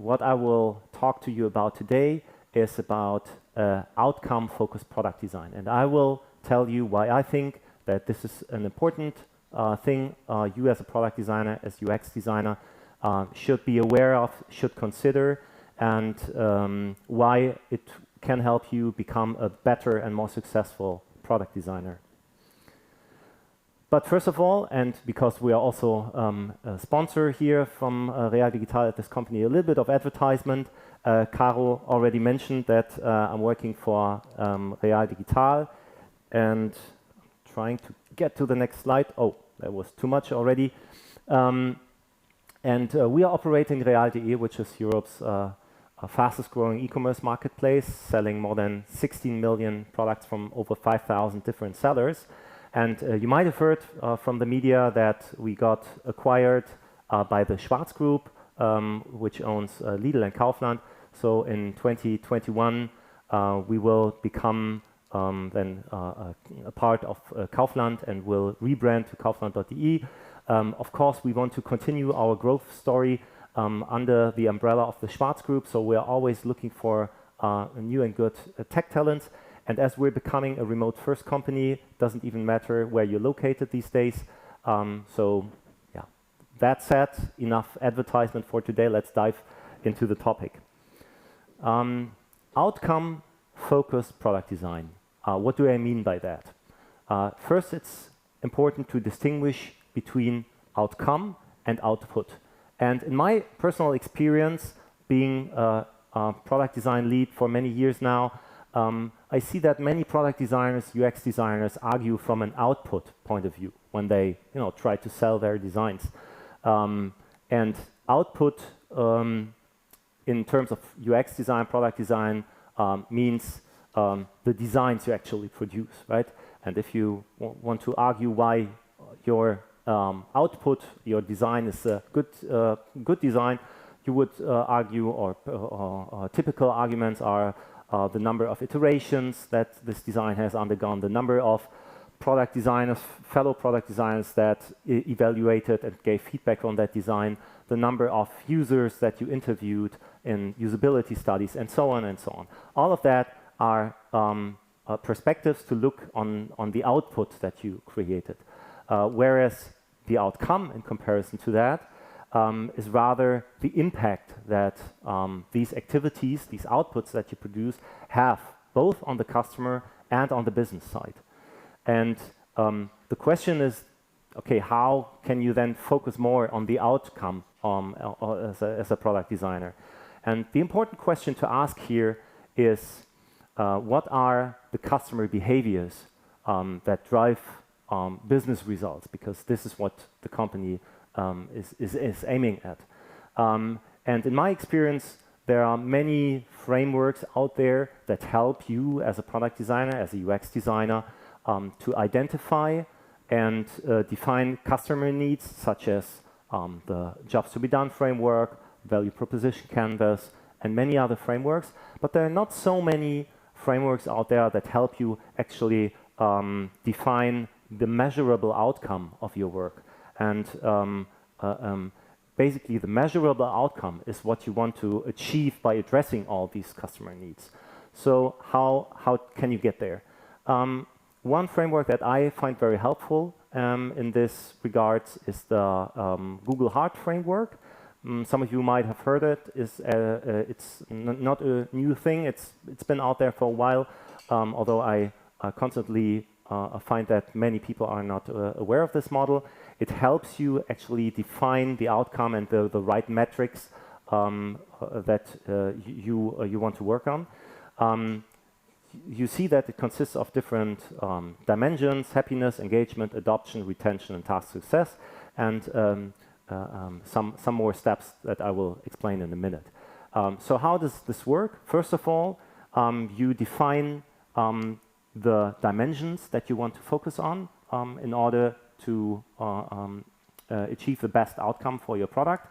what I will talk to you about today is about outcome-focused product design. And I will tell you why I think that this is an important thing you as a product designer, as UX designer, should be aware of, should consider, and why it can help you become a better and more successful product designer. But first of all, and because we are also a sponsor here from Real Digital at this company, a little bit of advertisement. Caro already mentioned that I'm working for Real Digital, and I'm trying to get to the next slide. Oh, that was too much already. We are operating Real.de, which is Europe's fastest growing e-commerce marketplace, selling more than 16 million products from over 5,000 different sellers. And you might have heard from the media that we got acquired by the Schwarz Group, which owns Lidl and Kaufland. So in 2021, we will become then a part of Kaufland and will rebrand to Kaufland.de. Of course, we want to continue our growth story under the umbrella of the Schwarz Group. So we're always looking for new and good tech talents. And as we're becoming a remote-first company, doesn't even matter where you're located these days. So yeah, that said, enough advertisement for today. Let's dive into the topic. Outcome-focused product design. What do I mean by that? First, it's important to distinguish between outcome and output. And in my personal experience, being a product design lead for many years now, I see that many product designers, UX designers, argue from an output point of view when they, try to sell their designs. And output, in terms of UX design, product design, means the designs you actually produce, right? And if you want to argue why your output, your design is a good design, you would argue, or typical arguments are the number of iterations that this design has undergone, the number of product designers, fellow product designers that evaluated and gave feedback on that design, the number of users that you interviewed in usability studies, and so on and so on. All of that are perspectives to look on the output that you created. Whereas the outcome in comparison to that is rather the impact that these activities, these outputs that you produce have both on the customer and on the business side. And the question is, okay, how can you then focus more on the outcome as a product designer? And the important question to ask here is, what are the customer behaviors that drive business results? Because this is what the company is aiming at. And in my experience, there are many frameworks out there that help you as a product designer, as a UX designer, to identify and define customer needs, such as the Jobs to be Done framework, Value Proposition Canvas, and many other frameworks. But there are not so many frameworks out there that help you actually define the measurable outcome of your work. And basically, the measurable outcome is what you want to achieve by addressing all these customer needs. So how can you get there? One framework that I find very helpful in this regard is the Google Heart framework. Some of you might have heard it. It's not a new thing. It's been out there for a while, although I constantly find that many people are not aware of this model. It helps you actually define the outcome and the right metrics that you want to work on. You see that it consists of different dimensions: happiness, engagement, adoption, retention, and task success, and some more steps that I will explain in a minute. So how does this work? First of all, you define the dimensions that you want to focus on in order to achieve the best outcome for your product.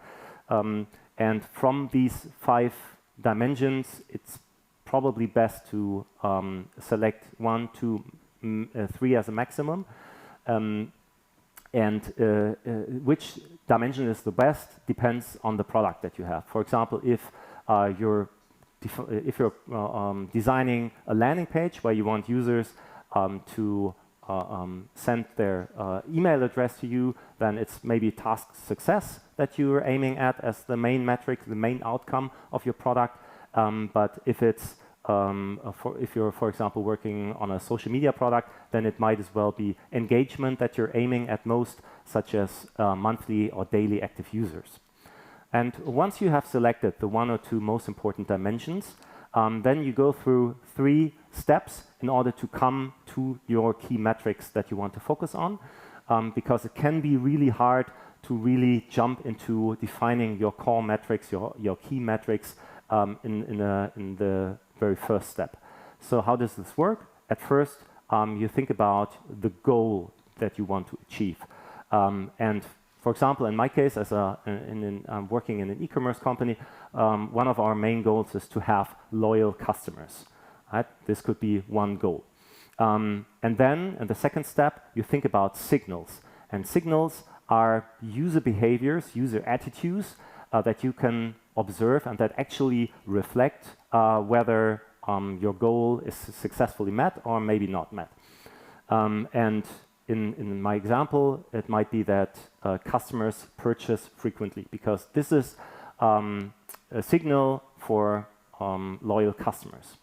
And from these 5 dimensions, it's probably best to select 1, 2, 3 as a maximum, and which dimension is the best depends on the product that you have. For example, if you're designing a landing page where you want users to send their email address to you, then it's maybe task success that you're aiming at as the main metric, the main outcome of your product. But if it's if you're, for example, working on a social media product, then it might as well be engagement that you're aiming at most, such as monthly or daily active users. And once you have selected the 1 or 2 most important dimensions, then you go through 3 steps in order to come to your key metrics that you want to focus on, because it can be really hard to really jump into defining your core metrics, your key metrics in the very first step. So how does this work? At first, you think about the goal that you want to achieve. And for example, in my case, as I'm working in an e-commerce company, one of our main goals is to have loyal customers. Right? This could be one goal. And then, in the second step, you think about signals. And signals are user behaviors, user attitudes that you can observe and that actually reflect whether your goal is successfully met or maybe not met. And in my example, it might be that customers purchase frequently, because this is a signal for loyal customers.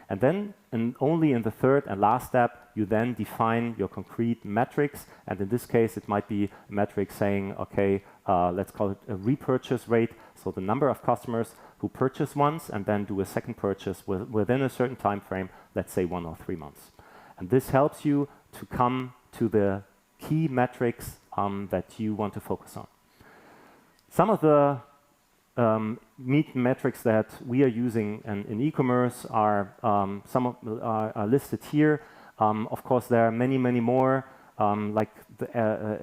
And then, only in the third and last step, you then define your concrete metrics. And in this case, it might be a metric saying, okay, let's call it a repurchase rate. So the number of customers who purchase once and then do a second purchase within a certain time frame, let's say 1 or 3 months. And this helps you to come to the key metrics that you want to focus on. Some of the metrics that we are using in e-commerce are are listed here. Of course, there are many, many more, like the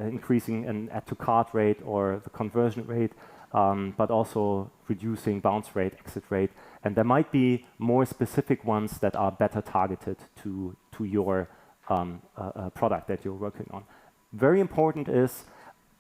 increasing an add-to-cart rate or the conversion rate, but also reducing bounce rate, exit rate. And there might be more specific ones that are better targeted to your product that you're working on. Very important is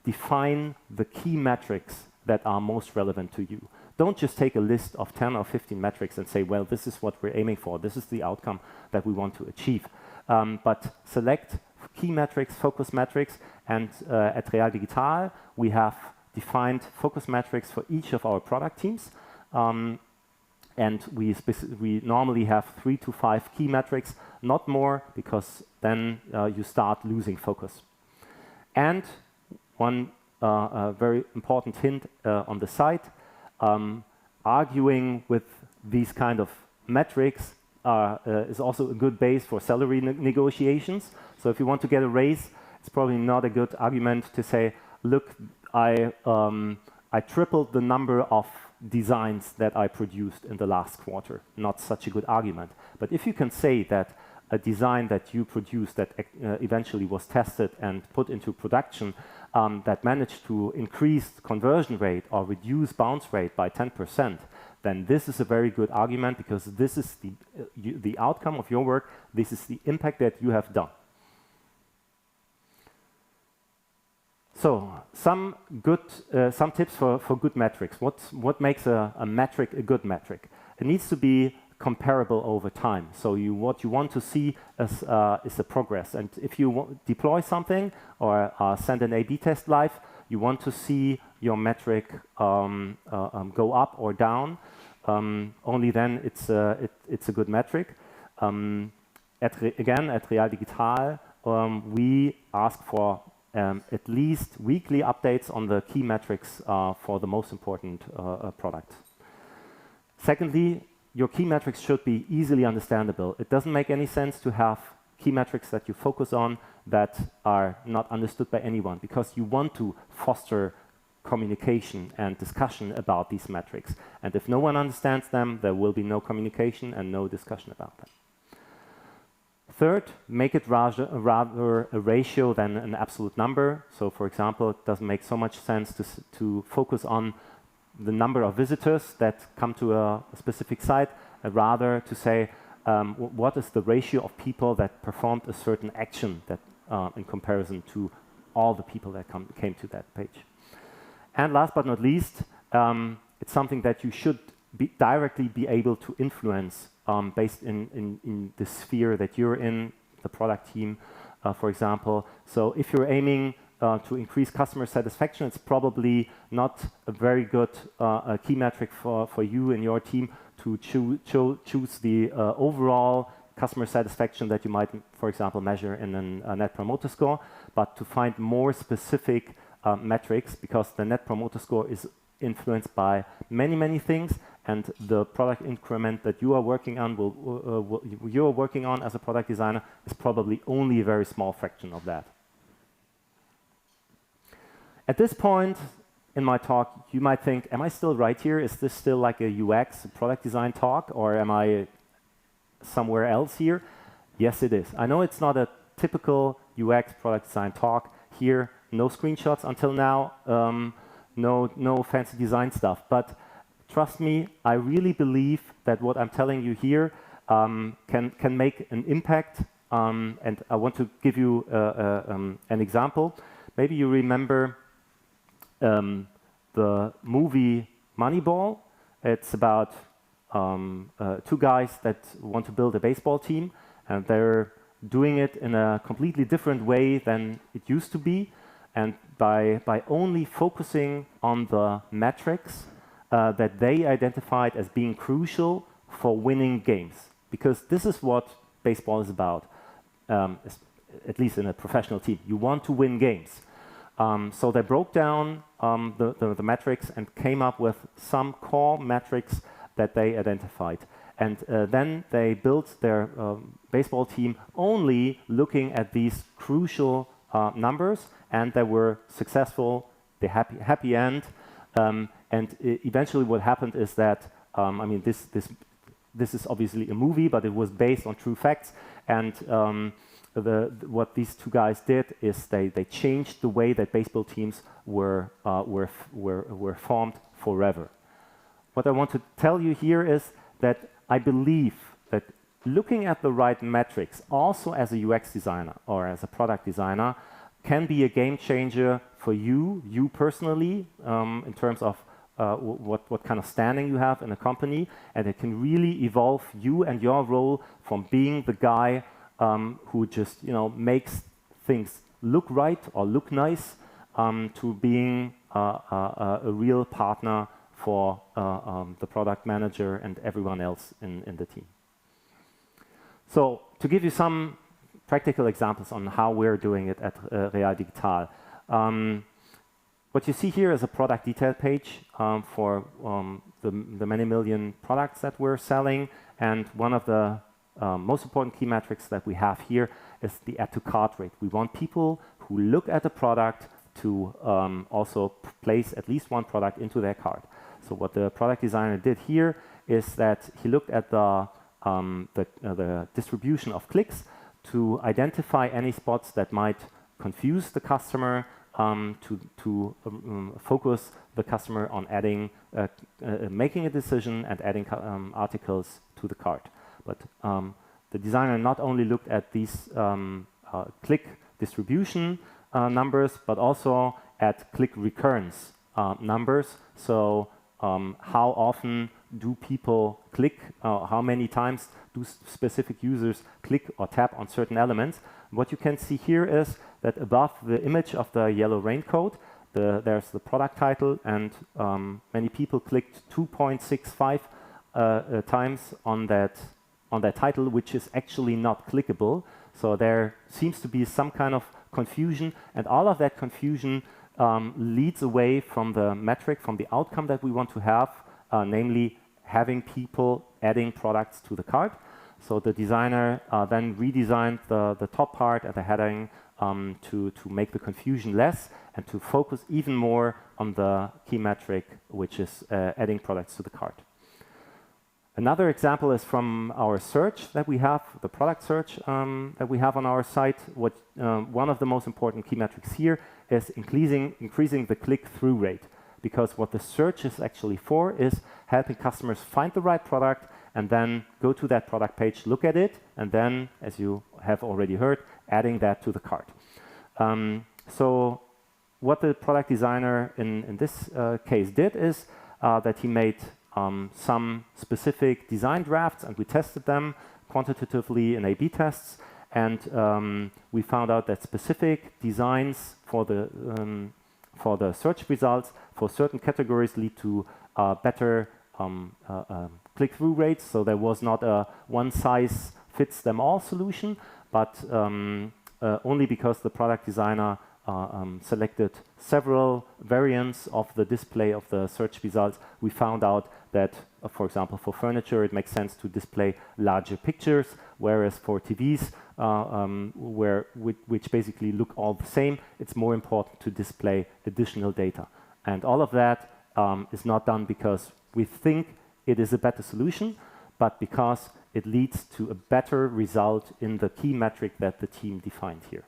define the key metrics that are most relevant to you. Don't just take a list of 10 or 15 metrics and say, well, this is what we're aiming for. This is the outcome that we want to achieve. But select key metrics, focus metrics, and at Real Digital, we have defined focus metrics for each of our product teams. And we normally have 3 to 5 key metrics, not more, because then you start losing focus. And one very important hint on the site, arguing with these kind of metrics is also a good base for salary negotiations. So if you want to get a raise, it's probably not a good argument to say, look, I tripled the number of designs that I produced in the last quarter. Not such a good argument. But if you can say that a design that you produced that eventually was tested and put into production that managed to increase conversion rate or reduce bounce rate by 10%, then this is a very good argument, because this is the outcome of your work. This is the impact that you have done. So some tips for good metrics. What makes a metric a good metric? It needs to be comparable over time. So what you want to see is a progress. And if you deploy something or send an A/B test live, you want to see your metric go up or down. Only then it's a good metric. Again, at Real Digital, we ask for at least weekly updates on the key metrics for the most important product. Secondly, your key metrics should be easily understandable. It doesn't make any sense to have key metrics that you focus on that are not understood by anyone, because you want to foster communication and discussion about these metrics. And if no one understands them, there will be no communication and no discussion about them. Third, make it rather a ratio than an absolute number. So for example, it doesn't make so much sense to focus on the number of visitors that come to a specific site, rather to say what is the ratio of people that performed a certain action that in comparison to all the people that came to that page. And last but not least, it's something that you should directly be able to influence based in the sphere that you're in, the product team, for example. So if you're aiming to increase customer satisfaction, it's probably not a very good key metric for you and your team to choose the overall customer satisfaction that you might, for example, measure in a Net Promoter Score, but to find more specific metrics, because the Net Promoter Score is influenced by many, many things, and the product increment that you are working on, you're working on as a product designer, is probably only a very small fraction of that. At this point in my talk, you might think, am I still right here? Is this still like a UX, a product design talk, or am I somewhere else here? Yes, it is. I know it's not a typical UX product design talk here, no screenshots until now, no fancy design stuff, but trust me, I really believe that what I'm telling you here can make an impact, and I want to give you an example. Maybe you remember the movie Moneyball. It's about two guys that want to build a baseball team, and they're doing it in a completely different way than it used to be. And by only focusing on the metrics that they identified as being crucial for winning games, because this is what baseball is about, at least in a professional team. You want to win games. So they broke down the metrics and came up with some core metrics that they identified. And then they built their baseball team only looking at these crucial numbers, and they were successful, the happy end. And eventually what happened is that, I mean, this is obviously a movie, but it was based on true facts. And what these two guys did is they changed the way that baseball teams were formed forever. What I want to tell you here is that I believe that looking at the right metrics, also as a UX designer or as a product designer, can be a game changer for you personally, in terms of what kind of standing you have in a company, and it can really evolve you and your role from being the guy who just makes things look right or look nice, to being a real partner for the product manager and everyone else in the team. So to give you some practical examples on how we're doing it at Real Digital. What you see here is a product detail page for the many million products that we're selling, and one of the most important key metrics that we have here is the add to cart rate. We want people who look at the product to also place at least one product into their cart. So what the product designer did here is that he looked at the distribution of clicks to identify any spots that might confuse the customer, to focus the customer on adding, making a decision and adding articles to the cart. But the designer not only looked at these click distribution numbers, but also at click recurrence numbers. So how often do people click, how many times do specific users click or tap on certain elements. What you can see here is that above the image of the yellow raincoat, there's the product title, and many people clicked 2.65 times on that title, which is actually not clickable. So there seems to be some kind of confusion, and all of that confusion leads away from the metric, from the outcome that we want to have, namely having people adding products to the cart. So the designer then redesigned the top part and the heading to make the confusion less and to focus even more on the key metric, which is adding products to the cart. Another example is from our search that we have, the product search that we have on our site. One of the most important key metrics here is increasing the click-through rate, because what the search is actually for is helping customers find the right product and then go to that product page, look at it, and then, as you have already heard, adding that to the cart. So what the product designer in this case did is that he made some specific design drafts, and we tested them quantitatively in A/B tests, and we found out that specific designs for the search results for certain categories lead to better click-through rates. So there was not a one-size-fits-them-all solution, but only because the product designer selected several variants of the display of the search results, we found out that, for example, for furniture, it makes sense to display larger pictures, whereas for TVs, which basically look all the same, it's more important to display additional data. And all of that is not done because we think it is a better solution, but because it leads to a better result in the key metric that the team defined here.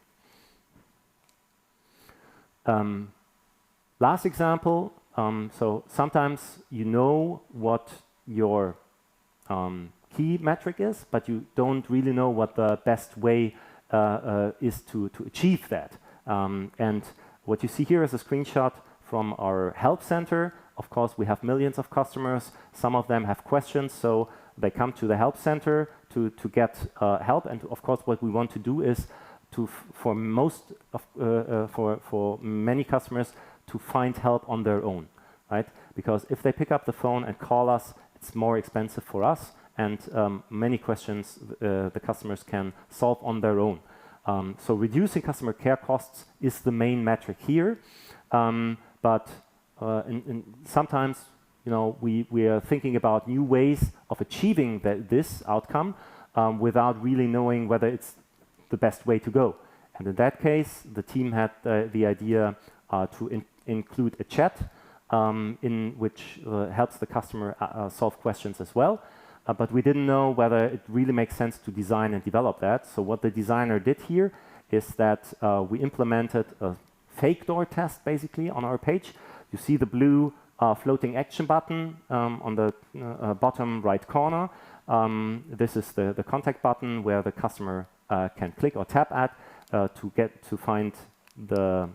Last example, so sometimes you know what your key metric is, but you don't really know what the best way is to achieve that. And what you see here is a screenshot from our help center. Of course, we have millions of customers. Some of them have questions, so they come to the help center to get help. And of course, what we want to do is for many customers to find help on their own, right? Because if they pick up the phone and call us, it's more expensive for us, and many questions the customers can solve on their own. So reducing customer care costs is the main metric here, but sometimes, you know, we are thinking about new ways of achieving this outcome without really knowing whether it's the best way to go. And in that case, the team had the idea to include a chat in which helps the customer solve questions as well. But we didn't know whether it really makes sense to design and develop that. So what the designer did here is that we implemented a fake door test basically on our page. You see the blue floating action button on the bottom right corner. This is the contact button where the customer can click or tap at to find the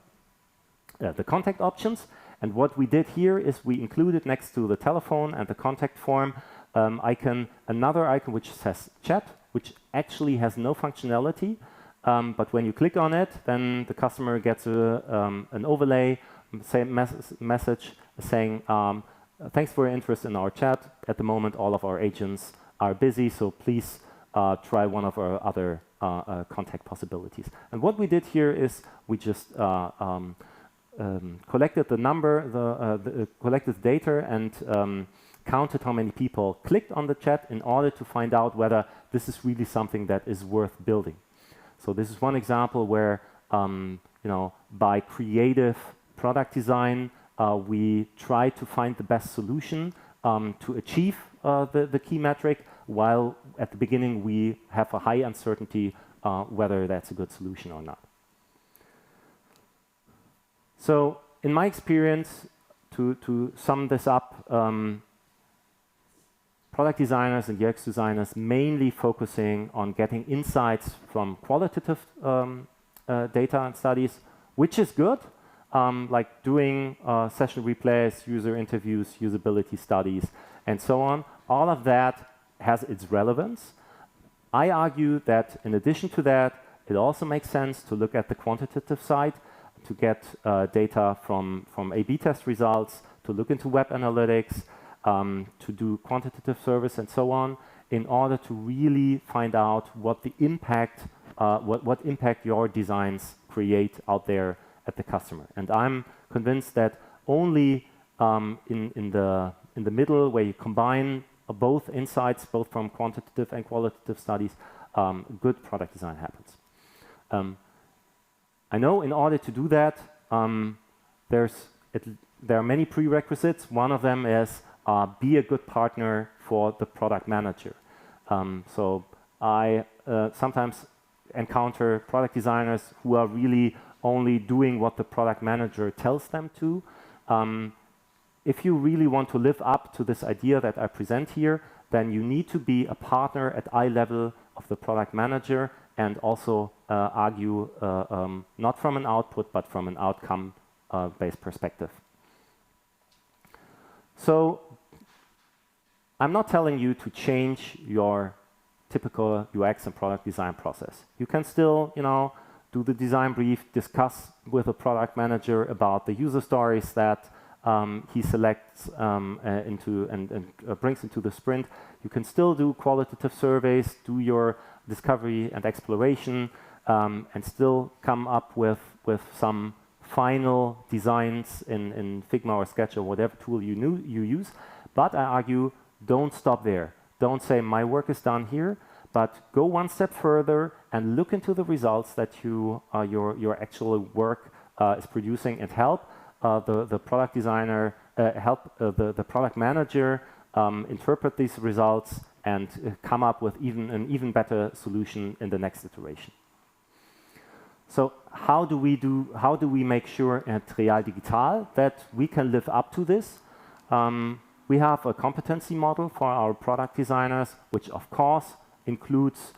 contact options. And what we did here is we included next to the telephone and the contact form icon, another icon which says chat, which actually has no functionality. But when you click on it, then the customer gets an overlay, message saying, thanks for your interest in our chat. At the moment, all of our agents are busy, so please try one of our other contact possibilities. And what we did here is we just collected the number, collected data, and counted how many people clicked on the chat in order to find out whether this is really something that is worth building. So this is one example where, you know, by creative product design, we try to find the best solution to achieve the key metric, while at the beginning we have a high uncertainty whether that's a good solution or not. So in my experience, to sum this up, product designers and UX designers mainly focusing on getting insights from qualitative data and studies, which is good, like doing session replays, user interviews, usability studies, and so on. All of that has its relevance. I argue that in addition to that, it also makes sense to look at the quantitative side, to get data from A/B test results, to look into web analytics, to do quantitative service and so on, in order to really find out what the impact, what impact your designs create out there at the customer. And I'm convinced that only in the middle, where you combine both insights, both from quantitative and qualitative studies, good product design happens. I know in order to do that, there are many prerequisites. One of them is be a good partner for the product manager. So I sometimes encounter product designers who are really only doing what the product manager tells them to. If you really want to live up to this idea that I present here, then you need to be a partner at eye level of the product manager, and also argue not from an output but from an outcome based perspective. So I'm not telling you to change your typical UX and product design process. You can still, do the design brief, discuss with a product manager about the user stories that he selects and brings into the sprint. You can still do qualitative surveys, do your discovery and exploration, and still come up with some final designs in Figma or Sketch or whatever tool you use. But I argue, don't stop there. Don't say my work is done here, but go one step further and look into the results that your actual work is producing, and help the product designer, the product manager interpret these results and come up with an even better solution in the next iteration. So how do we make sure at Real Digital that we can live up to this? We have a competency model for our product designers, which of course includes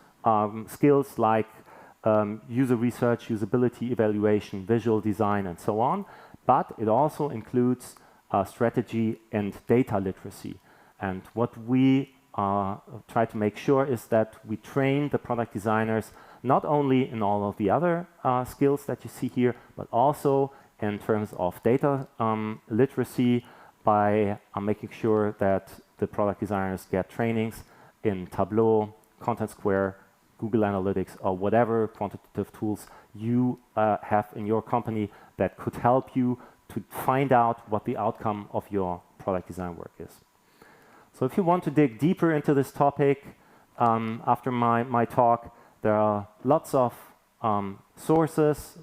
skills like user research, usability evaluation, visual design, and so on. But it also includes strategy and data literacy. And what we try to make sure is that we train the product designers not only in all of the other skills that you see here, but also in terms of data literacy, by making sure that the product designers get trainings in Tableau, Content Square, Google Analytics, or whatever quantitative tools you have in your company that could help you to find out what the outcome of your product design work is. So if you want to dig deeper into this topic, after my talk, there are lots of sources,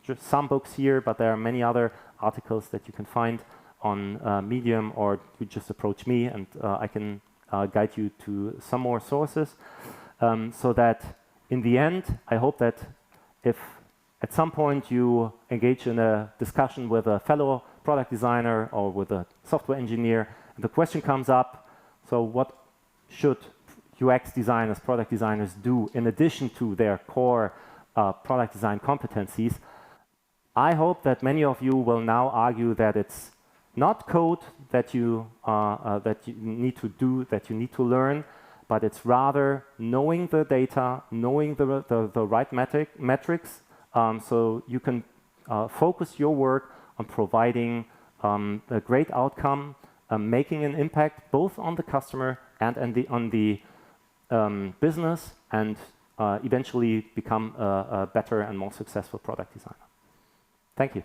just some books here, but there are many other articles that you can find on Medium, or you just approach me and I can guide you to some more sources, so that in the end, I hope that if at some point you engage in a discussion with a fellow product designer or with a software engineer, and the question comes up, so what should UX designers, product designers do in addition to their core product design competencies? I hope that many of you will now argue that it's not code that you need to do, that you need to learn, but it's rather knowing the data, knowing the right metrics, so you can focus your work on providing a great outcome, making an impact both on the customer and on the business, and eventually become a better and more successful product designer. Thank you.